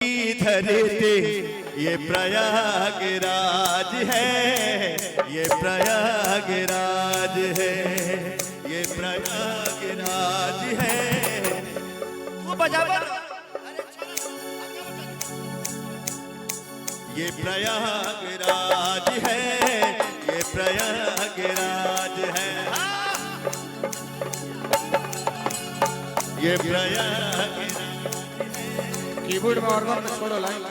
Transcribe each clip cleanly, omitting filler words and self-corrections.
धरती ये प्रयागराज है, ये प्रयागराज है, ये प्रयागराज है। वो बजा ये प्रयागराज है, ये प्रयागराज है, ये प्रयागराज। कीबोर्ड में ऑर्गन में छोड़ो लाइन।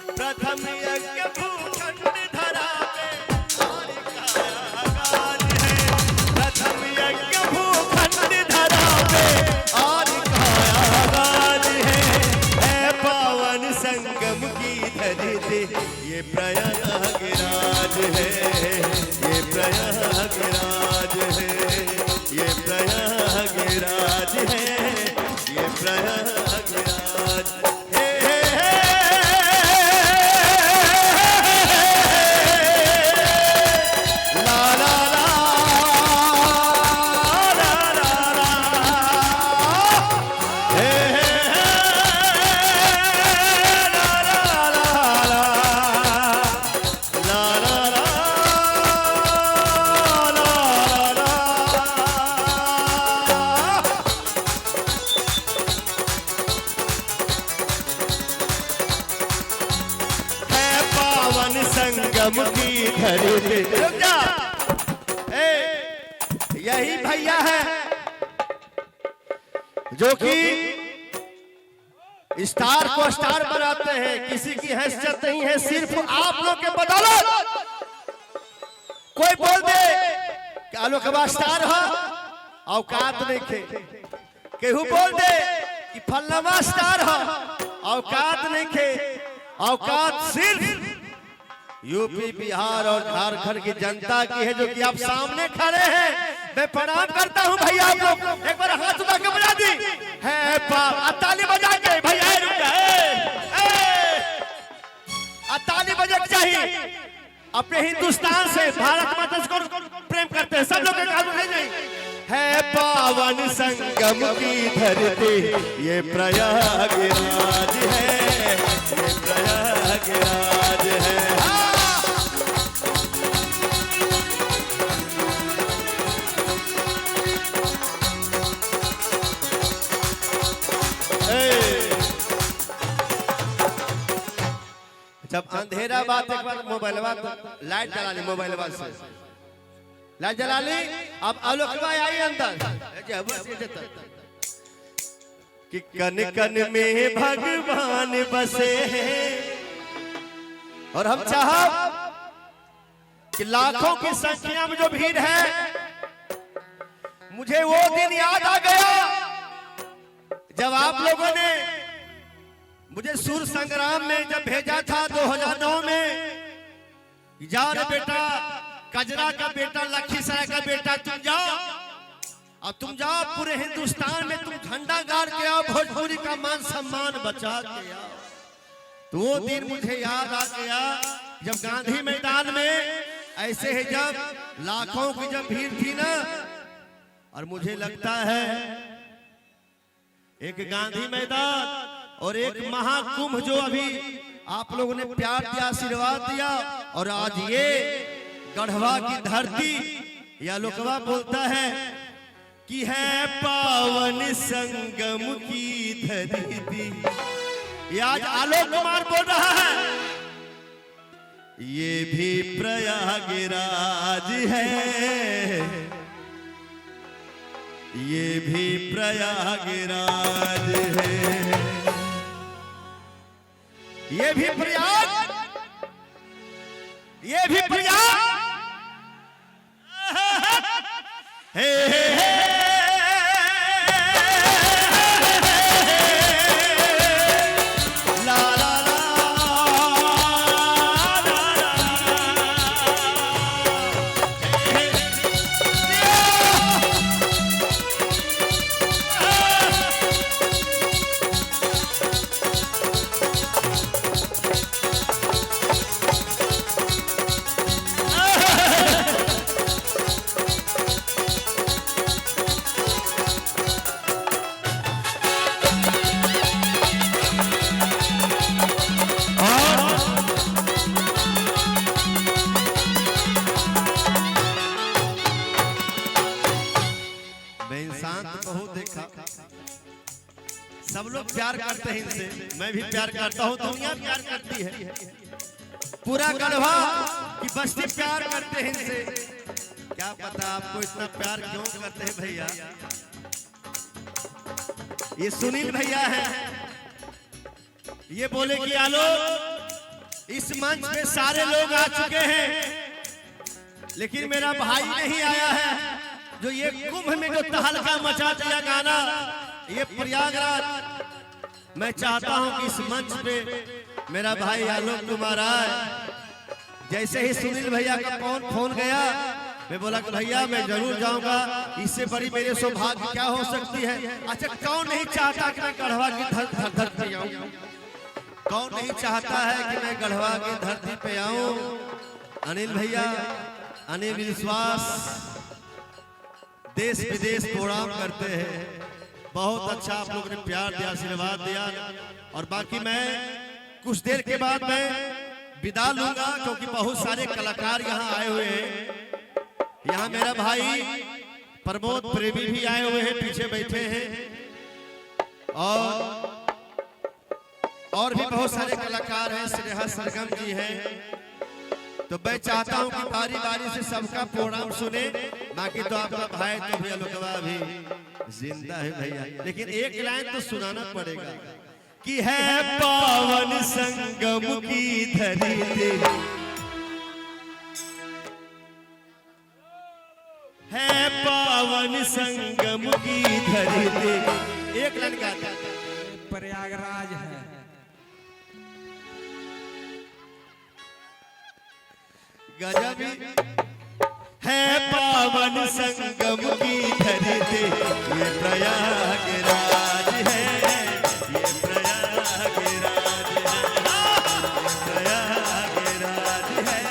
प्रथम यज्ञ भूखंड धरा पे कायागाज है, प्रथम यज्ञ भूखंड धरा पे और कायागाज है पावन संगम की धरती ये प्रयागराज है, ये प्रयागराज है, ये प्रयागराज है, ये प्रयागराज संगम की धरती। रुक जा, यही भैया है जो कि स्टार को स्टार बनाते हैं। किसी की हैसियत नहीं है, सिर्फ आप लोग के बदौलत। कोई बोल दे कि आलोक स्टार है, औकात नहीं खे। केहू बोल दे कि फल्लवा स्टार है, औकात नहीं खे। औकात सिर्फ यूपी, बिहार और झारखंड की जनता की है, जो कि आप सामने खड़े हैं। मैं प्रणाम करता हूं भैया। आप लोग एक बार हाथ उठा के बजा दी है, ताली बजा के भैया रुक जाए। ताली बजा के चाहिए। अपने हिंदुस्तान से, भारत माता को प्रेम करते हैं सब लोग। है पावन संगम की धरती ये प्रयागराज है, ये प्रयागराज है। जब अंधेरा बात एक बार मोबाइल लाइट जला ली, मोबाइल से लाइट जला ली। अब आलोकवा आई अंदर कि कन कन में भगवान बसे हैं। और हम चाहा कि लाखों की संख्या में जो भीड़ है, मुझे वो दिन याद आ गया जब आप लोगों ने मुझे सूर संग्राम में जब भेजा था 2009 में। जा रे बेटा, कजरा का बेटा, लखीसराय का बेटा, तुम जाओ और तुम जाओ पूरे हिंदुस्तान में तुम झंडा गाड़ के आओ, भोजपुरी का मान सम्मान बचा के आओ। तो वो दिन मुझे याद आ गया जब गांधी मैदान में ऐसे ही जब लाखों की जब भीड़ थी ना। और मुझे लगता है एक गांधी मैदान और एक महाकुंभ जो अभी आप लोगों ने प्यार दिया, आशीर्वाद दिया, और आज ये गढ़वा की धरती या लोकवा बोलता है कि है पावन संगम की धरती। ये आज आलोक कुमार बोल रहा है, ये भी प्रयागराज है, ये भी प्रयागराज है, ये भी प्रयाग, ये भी प्रयाग। हे हे हे करते हैं इनसे, मैं भी प्यार करता हूँ, दुनिया प्यार करती है, पूरा गढ़वा की बस्ती प्यार करते हैं इनसे। क्या पता आपको इतना प्यार क्यों करते हैं भैया। ये सुनील भैया है, ये बोले कि आलोक इस मंच पे सारे लोग आ चुके हैं, लेकिन मेरा भाई नहीं आया है, जो ये कुंभ में जो तहलका मचा दिया गाना, ये प्रयागराज। मैं चाहता हूं कि इस मंच पे मेरा भाई आलोक कुमार आए। जैसे ही सुनील भैया का फोन गया, मैं बोला कि भैया मैं जरूर जाऊंगा, इससे बड़ी मेरे सौभाग्य क्या हो सकती है। अच्छा, कौन नहीं चाहता कि मैं गढ़वा की धरती पे आऊं, कौन नहीं चाहता है कि मैं गढ़वा की धरती पे आऊं। अनिल भैया, अनिल विश्वास देश विदेश प्रोग्राम करते हैं, बहुत अच्छा आप लोगों ने प्यार दिया, आशीर्वाद दिया। और बाकी मैं कुछ देर के बाद मैं विदा लूंगा, क्योंकि बहुत सारे कलाकार यहाँ आए हुए हैं। यहाँ मेरा भाई प्रमोद प्रेमी भी आए हुए हैं, पीछे बैठे हैं, और भी बहुत सारे कलाकार हैं, स्नेहा सरगम जी हैं। तो मैं चाहता हूं कि बारी बारी से सबका प्रोग्राम सुने। बाकी तो आपका भाई तो भैया लोकवा भी जिंदा है भैया, लेकिन एक लाइन तो सुनाना पड़ेगा कि है पावन संगम की धरती, है पावन संगम की धरती। एक लाइन गाता प्रयागराज है, गजब है पावन संगम की धरती, ये प्रयागराज है, ये प्रयागराज है,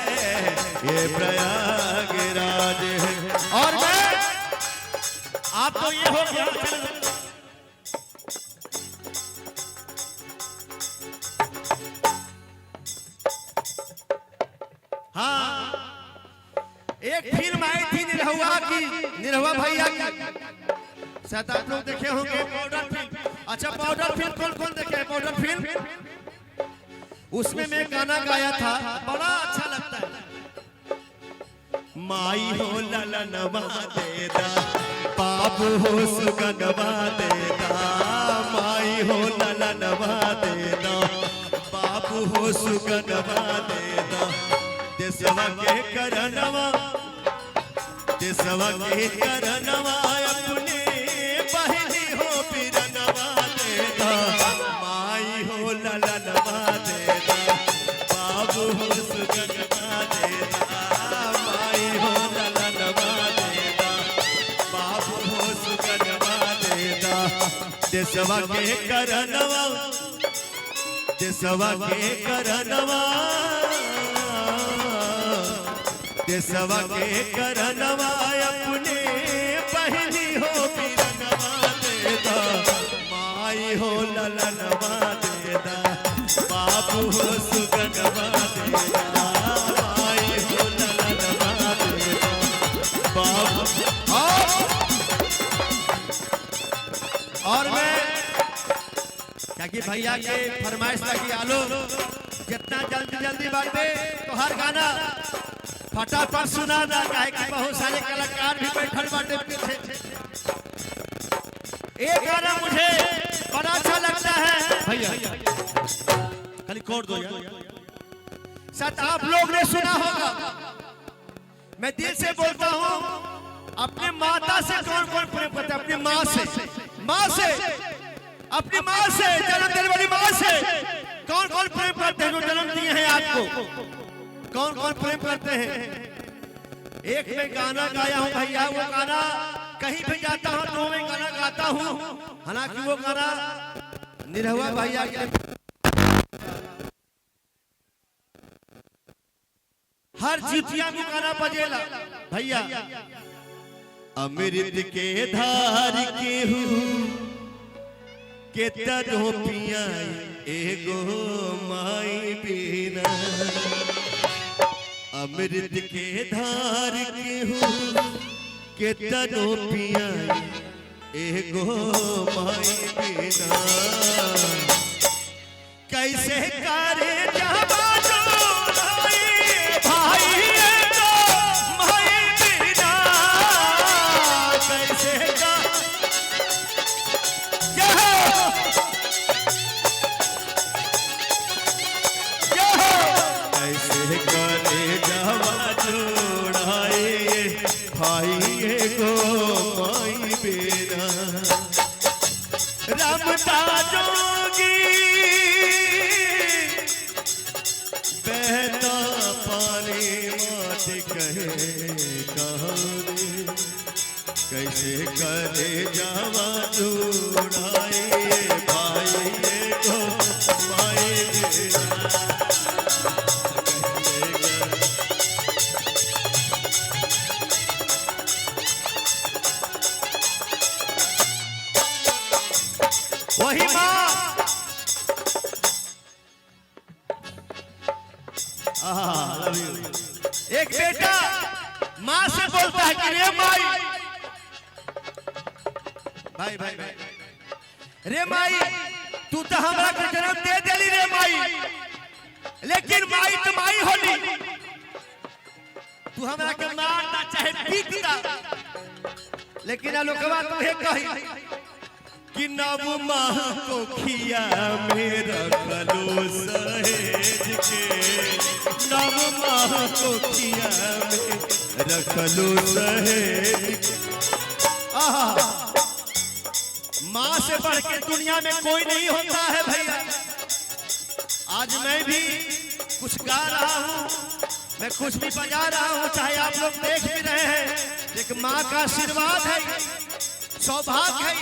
ये प्रयागराज है। और मैं आप तो ये हो गया, हाँ, एक फिल्म आई थी निरहुआ की, निरहुआ भैया की, शायद आप लोग देखे होंगे, पाउडर फिल्म। अच्छा, पाउडर फिल्म कौन कौन देखे पाउडर फिल्म? उसमें मैं गाना गाया था, बड़ा अच्छा लगता है। माई हो ललनवा देदा, बाबू हो सुगनवा देदा, माई हो ललनवा देदा, बाबू हो सुगनवा देदा। देशवा के करनवा, देशवा के करनवा, अपने बहनी हो पिरनवा देदा, माई हो ललनवा देदा, बाबू हो सुगनवा देदा, माई हो ललनवा देदा, बाबू हो सुगनवा देदा। देशवा के करनवा, देशवा के करनवा, देशवा के करनवा, अपने बहनी हो पिरनवा देदा, माई हो ललनवा देदा, बाबू हो सुगनवा देदा, माई हो ललनवा देदा, बाबू। और मैं क्या कि भैया के फरमाइश लगी, आलो जितना जल्दी जल्दी बांटे तो हर गाना फटाफट सुना ना, काहे कि बहुत सारे कलाकार भी बैठल बाटे पीछे। एक गाना मुझे बड़ा अच्छा लगता है भैया, खाली कोड दो यार, शायद आप लोग ने सुना होगा। मैं दिल से बोलता हूँ, अपने माता से कौन कौन प्रेम करता है? अपनी माँ से, माँ से, अपनी माँ से, जन्म देने वाली माँ से कौन कौन प्रेम करते हैं? जो जन्म दिए हैं आपको, कौन कौन प्रेम करते हैं? एक मैं गाना गाया हूं भैया, वो गाना कहीं भी जाता हूं तो मैं गाना गाता हूं, हालांकि वो गाना निरहुआ भैया के हर जितिया में गाना बजेला भैया। अमृत के धार के हूँ के तरो पिया एगो माई बिना, अमृत के धार के हूँ के तरो पिया एगो माई बिना। कैसे करे जवा जोड़ाई भाई को माई बिना कैसे कैसे करे जवा जोड़ाए भाई को माई बिना रमता जोगी बहता पानी माट कहे कहानी कैसे करे जावा जोड़ाए भाई को माई बिना वही माँ एक बेटा माँ से बोलता है कि रे माई भाई भाई भाई रे माई तू तो हमरा के जन्म दे देली रे माई लेकिन माई तो माई होली तू हमरा के मारता चाहे पीटता लेकिन लोकवा तुहे कही कि नव माह को खिया मेरा कलो सहेज के नव माह को खिया मेरा कलो सहेज माँ से बढ़ के दुनिया में कोई नहीं होता है भैया। आज मैं भी कुछ गा रहा हूँ, मैं कुछ भी बजा रहा हूँ, चाहे आप लोग देख भी रहे हैं, एक माँ का आशीर्वाद है, सौभाग्य है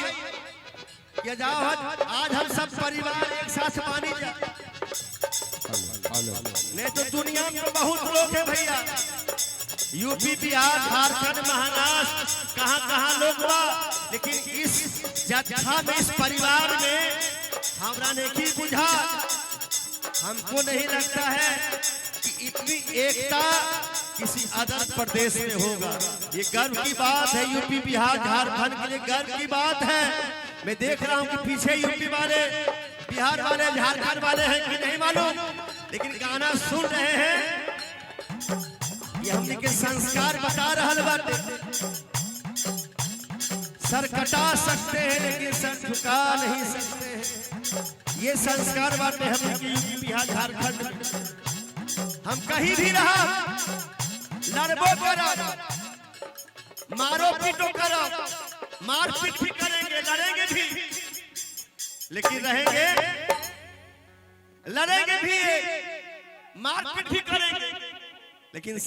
कि आज हम सब परिवार एक साथ मानी जाए। नहीं तो दुनिया में बहुत लोग है भैया, यूपी बिहार झारखंड महाराष्ट्र कहाँ लोग बा, लेकिन इस जत्था में इस परिवार में हमरा नहीं बुझा। हमको नहीं लगता है कि इतनी एकता किसी अदर प्रदेश में होगा। ये गर्व की बात है, यूपी बिहार झारखंड के लिए गर्व की बात है। मैं देख रहा हूँ कि पीछे यूपी वाले, बिहार वाले, झारखंड वाले हैं कि नहीं मालूम, लेकिन गाना सुन रहे हैं। ये हमने के संस्कार बता रहल बाटे। सर कटा सकते हैं लेकिन सर झुका नहीं सकते हैं। ये संस्कार बाटे हमने के यूपी बिहार झारखंड। हम कहीं भी रहा, लड़बो करो, मारो पीटो करो, मारपीट भी करेंगे, लड़ेंगे भी, लेकिन रहेंगे, लड़ेंगे भी, मारपीट भी करेंगे, लेकिन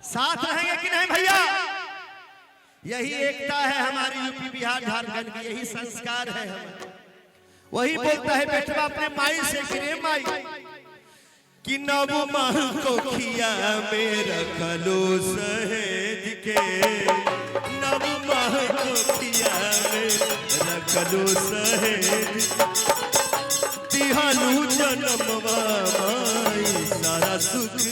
साथ रहेंगे कि नहीं भैया। यही एकता है हमारी यूपी बिहार झारखंड की, यही संस्कार है हमारा। वही बोलता है बेटवा अपने माई से कि रे माई कि नव माह को खिया मेरा कलो सहेज के, नव माह को खिया मेरा कलो सहेज, तिहानु जन्मवा माई सारा सुख दे।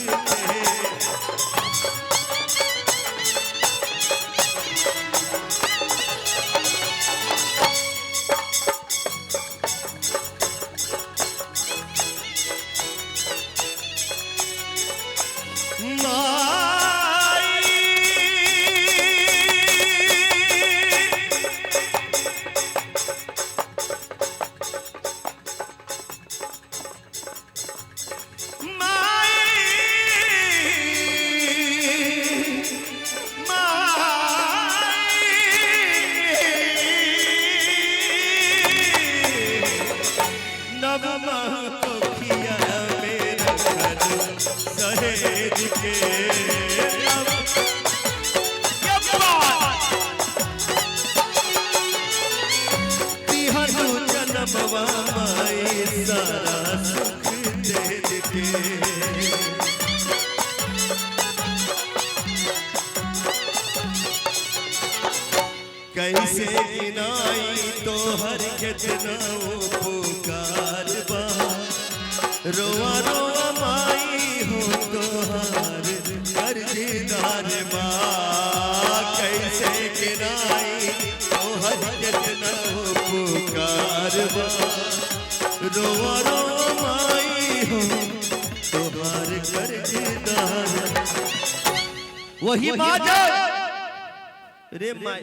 कैसे गिनाई तो हर कितना पुकार बा, रोआ रोआ माई हो तो हर कर्जदार बा। कैसे गिनाई तो हर कितना पुकार बार बार रोवा रोवा माई हो तोहार कर्जदार। वही बाजा रे माई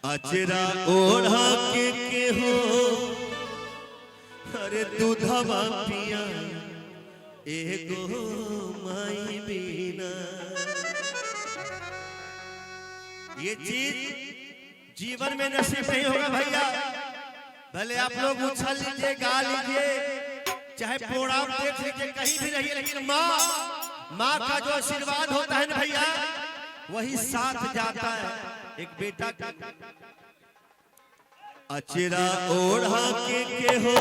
अचरा ओढ़ा के हो अरे दूधवा पिया एगो माई बिना। ये चीज जीवन में नसीब नहीं होगा भैया। भले आप लोग उछल लीजिए गा लीजिए चाहे प्रोग्राम देख लीजिए कहीं भी रहिए, लेकिन माँ का जो आशीर्वाद होता है ना भैया वही साथ जाता है एक बेटा का। अचरा ओढ़ा के हो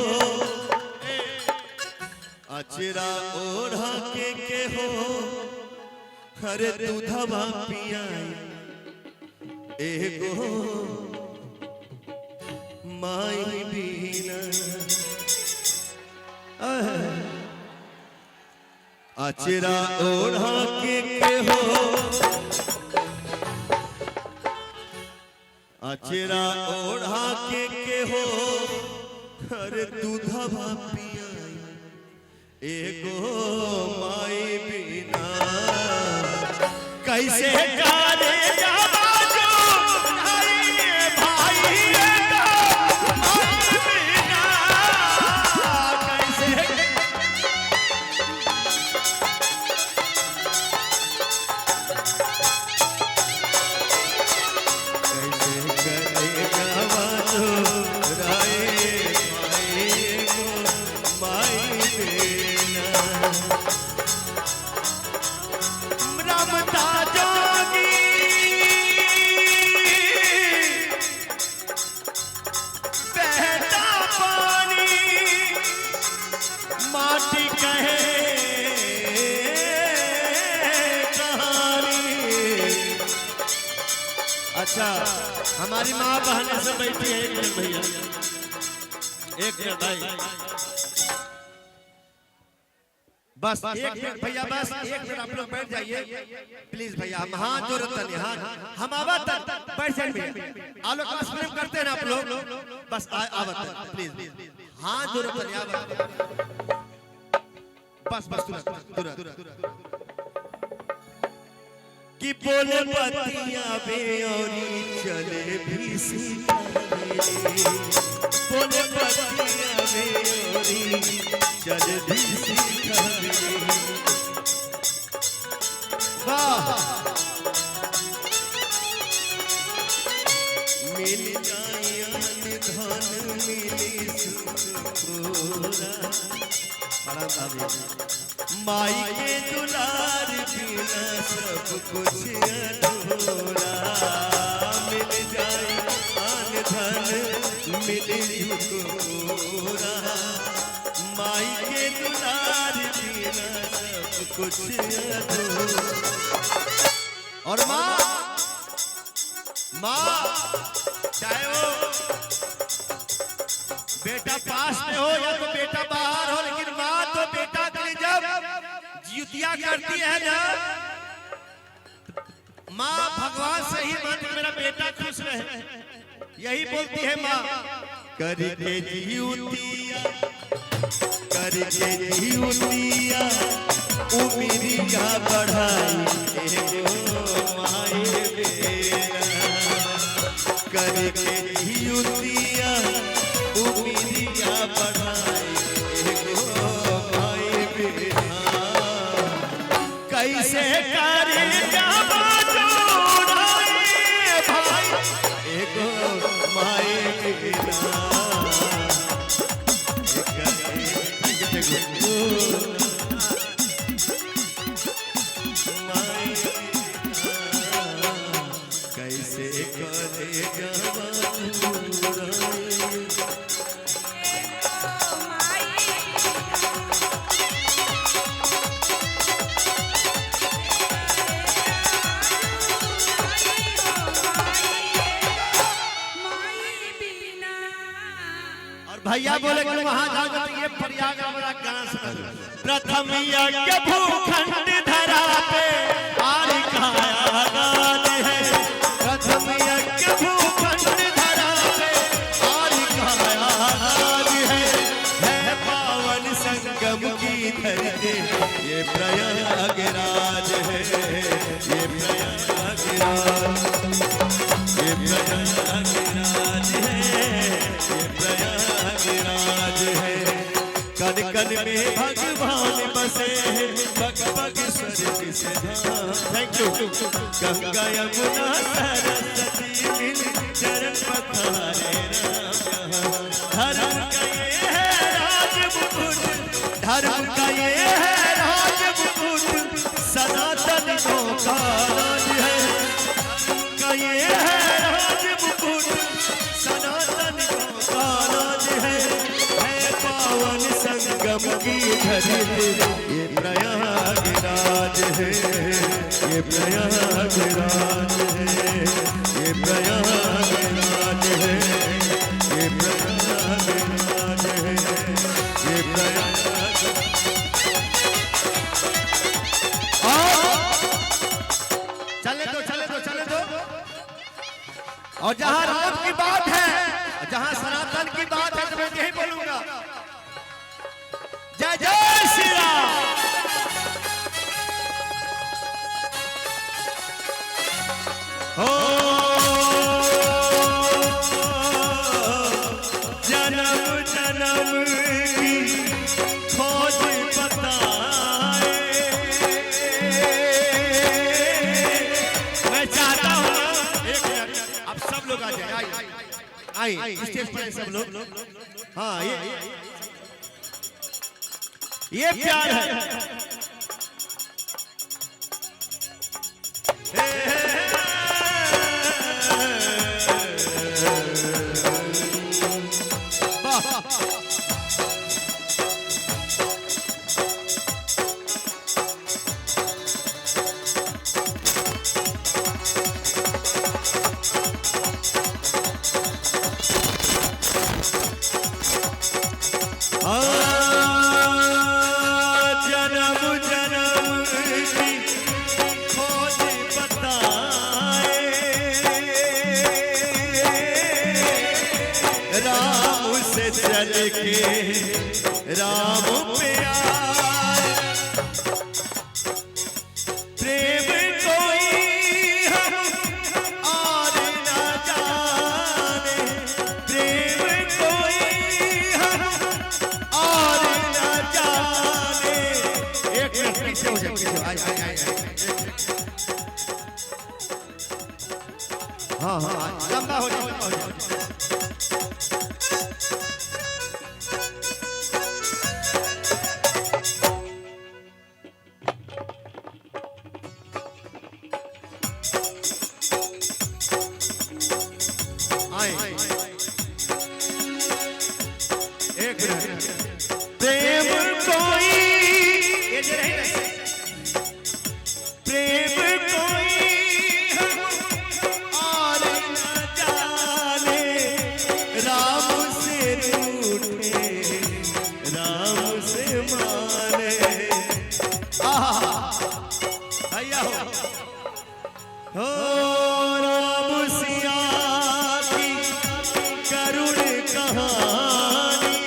अचरा ओढ़ा के हो हरे दूधवा पिया एगो माई बिना। अचरा ओढ़ा के हो अचरा ओढ़ा के हो हरे दूधवा पिया एगो माई बिना। कैसे जाने अच्छा हमारी माँ बहन सब बैठी है। एक मिनट भैया, एक मिनट भाई, बस एक मिनट भैया, बस एक मिनट आप लोग बैठ जाइए प्लीज भैया। हम हाथ जोड़ते नहीं, हाँ हम आवत बैठ जाइए। आलो क्लास प्रेम करते हैं ना आप लोग, बस आवत प्लीज हाथ जोड़ते नहीं आवत, बस बस तुरंत कि बोले पतिया बेऔरी चले भी सितारे, बोले पतिया बेऔरी चले भी सितारे। वाह मिल जाए धन मिली सुखोरा, माई के दुलार बिना सब कुछ अधूरा। मिल जाए आन धन मिली सुखोरा, माई के दुलार बिना सब कुछ अधूरा। और माँ चाहे वो बेटा पास में हो या तो बेटा बाहर हो, लेकिन माँ तो बेटा के लिए जब जितिया करती है ना, माँ भगवान से ही मांगती मेरा बेटा खुश रहे, यही बोलती है माँ। करके जितिया करके जितिया उम्मीदिया बढ़ाई माए बेरा, करके जितिया उम्मीदिया बढ़ाई माए बेरा। कैसे करे जावा जोड़ाए भाई एगो माए बेरा। कैसे करे जावा भैया बोले कि वहां जाकर ये प्रयाग वाला गाना सुना। प्रथम यज्ञ भूखंड धरा पे आरी खाया गान है, प्रथम यज्ञ भूखंड धरा पे आरी धरती ये प्रयागराज है, ये प्रयागराज, ये प्रयागराज है, ये प्रयागराज है। कण कण में भगवान बसे हैं, पग पग स्वर्ग से धाम। Thank you. गंगा यमुना सरस्वती मिल चरण पखारे राम यहाँ। धर्म का ये है राज मुकुट, धर्म का ये है राज मुकुट, सनातनियों का राज है। धर्म का ये है राज मुकुट, सनातनियों का राज है पावन संगम की धरती ये प्रयागराज है, ये प्रयागराज है, ये प्रयागराज है, ये प्रयागराज है, ये प्रयागराज। चले दो चले दो चले दो। और जहां राम की बात है, जहां सनातन की बात है, तो मैं यही बोलूंगा, जय जय श्री राम। हो जन्म जन्म की खोज बताए। मैं चाहता हूँ एक मिनट आप सब लोग आ जाए, आई स्टेज पर सब लोग। हाँ ये प्यार है। राम प्यार प्रेम कोई हम और न जाने, प्रेम कोई हम और न जाने। एक मिनट पीछे हो जाए, पीछे आए। हाँ लंबा हो जाए। प्रेम कोई प्रेम कोई हम और न जाने, राम से रूठे राम से माने। भैया हो राम सिया की करुण कहानी,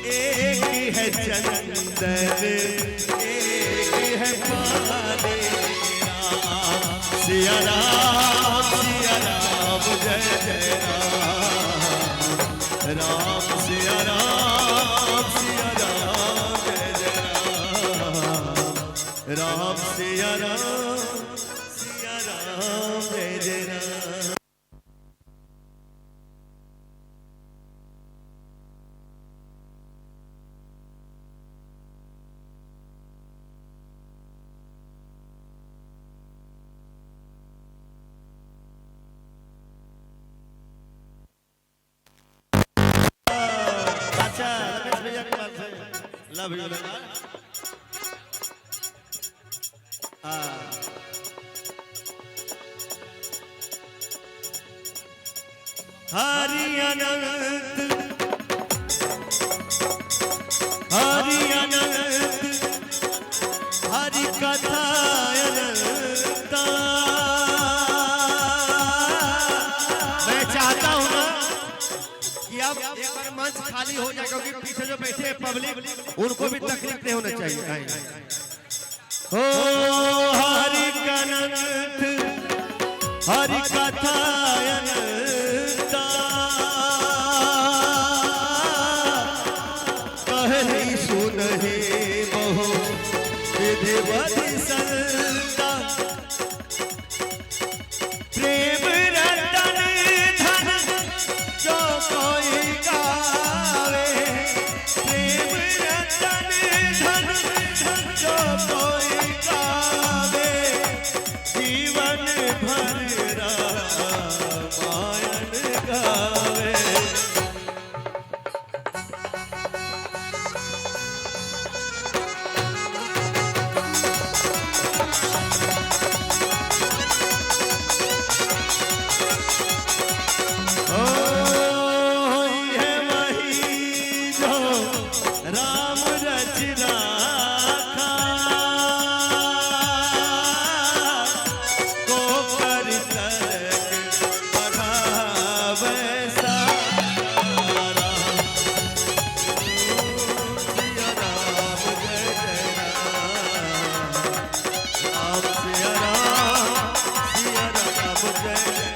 एक है चंदन एक है पानी। सिया राम जय जय राम, राम सिया राम जय जय राम, राम सिया राम जय जय राम। लव यू हरि अनंत हरि अनंत हरि कथा अनंता। मैं चाहता हूं ना कि अब एक बार मंच खाली हो जाए, क्योंकि पीछे जो बैठे हैं पब्लिक उनको भी तकलीफ नहीं होना चाहिए। हो हरि कनंत हरि कथा अनंता कहनी सुनहि बहु विधिवति संता प्रेम रतन धन जो कोई गावे, प्रेम रतन धन जो कोई गावे, जीवन भर रामायण गावे। राम रच राखा को कर तलक बढ़ावे सारा। सिया राम जय जय राम, राम सिया राम जय जय।